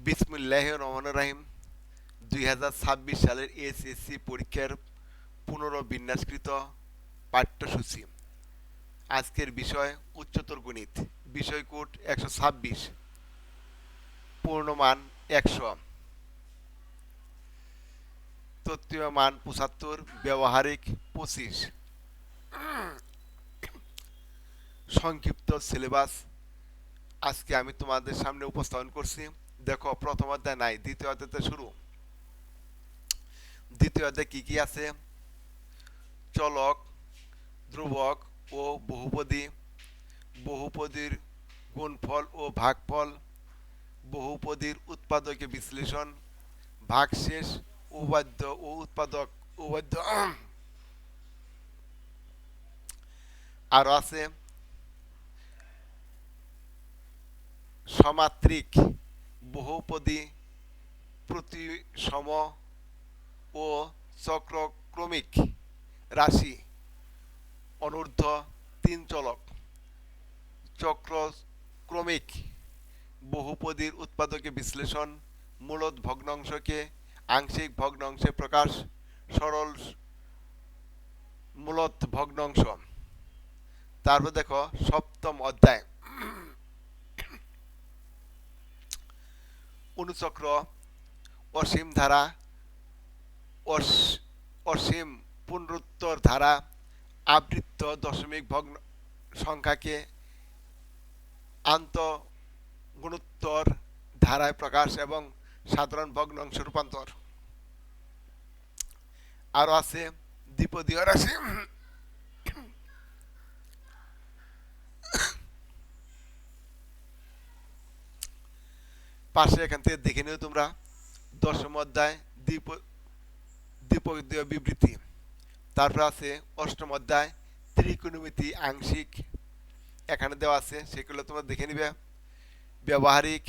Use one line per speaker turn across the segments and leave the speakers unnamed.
বিসমিল্লাহির রহমানির রহিম। ২০২৬ সালের এসএসসি পরীক্ষার পুনর্বিন্যাসকৃত পাঠ্যসূচি। আজকের বিষয় উচ্চতর গণিত। বিষয় কোড ১২৬, পূর্ণমান ১০০, তত্ত্বীয় মান ৭৫, ব্যবহারিক ২৫। সংক্ষিপ্ত সিলেবাস আজকে আমি তোমাদের সামনে উপস্থাপন করছি। দেখো, প্রথম অধ্যায় নাই, দ্বিতীয় অধ্যায়তে শুরু। দ্বিতীয় অধ্যায় কি কি আছে? চলক, ধ্রুবক ও বহুপদী, বহুপদীর গুণফল ও ভাগফল, বহুপদীর উৎপাদকে বিশ্লেষণ, ভাগশেষ, উপাদ্য ও উৎপাদক উপাদ্য। আরো আছে সমাত্রিক, বহুপদী, প্রতিসম ও চক্রক্রমিক রাশি, অনূর্ধ্ব 3 চলক, চক্রক্রমিক, বহুপদীর উৎপাদকে বিশ্লেষণ, মূলদ ভগ্নাংশকে আংশিক ভগ্নাংশে প্রকাশ, সরল মূলদ ভগ্নাংশ। তারপর দেখো সপ্তম অধ্যায় অনুচক্র, অসীম ধারা, অসীম পুনরুত্তর ধারা, আবৃত্ত দশমিক ভগ্ন সংখ্যাকে আন্তঃগুণোত্তর ধারায় প্রকাশ এবং সাধারণ ভগ্নাংশ রূপান্তর। আরো আছে দ্বিপদীয় রাশি। পাশে এখান থেকে দেখে নিও তোমরা। দশম অধ্যায় দ্বিপদীয় বিবৃতি। তারপর আছে অষ্টম অধ্যায় ত্রিকোণমিতি আংশিক, এখানে দেওয়া আছে, সেগুলো তোমরা দেখে নিবে। ব্যবহারিক।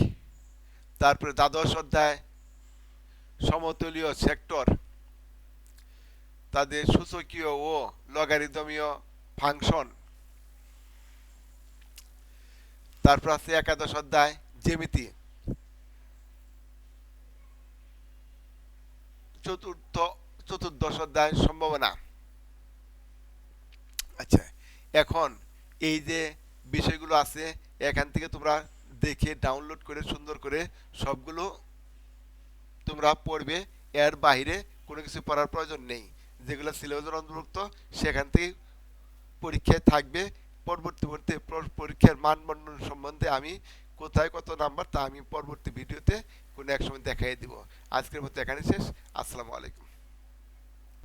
তারপরে দ্বাদশ অধ্যায় সমতলীয় সেক্টর, তাদের সূচকীয় ও লগারিদমীয় ফাংশন। তারপর আছে একাদশ অধ্যায় জ্যামিতি। চতুর্দশ অধ্যায় সম্ভাবনা। আচ্ছা, এখন এই যে বিষয়গুলো আছে এখান থেকে তোমরা দেখে ডাউনলোড করে সুন্দর করে সবগুলো তোমরা পড়বে। এর বাইরে কোনো কিছু পড়ার প্রয়োজন নেই। যেগুলো সিলেবাসের অন্তর্ভুক্ত সেখান থেকে পরীক্ষায় থাকবে। পরবর্তী পরীক্ষার মানদণ্ড সম্বন্ধে আমি কোথায় কত নাম্বার তা আমি পরবর্তী ভিডিওতে কোনো এক সময় দেখাই দিব। আজকের মতো এখানে শেষ। আসসালামু আলাইকুম।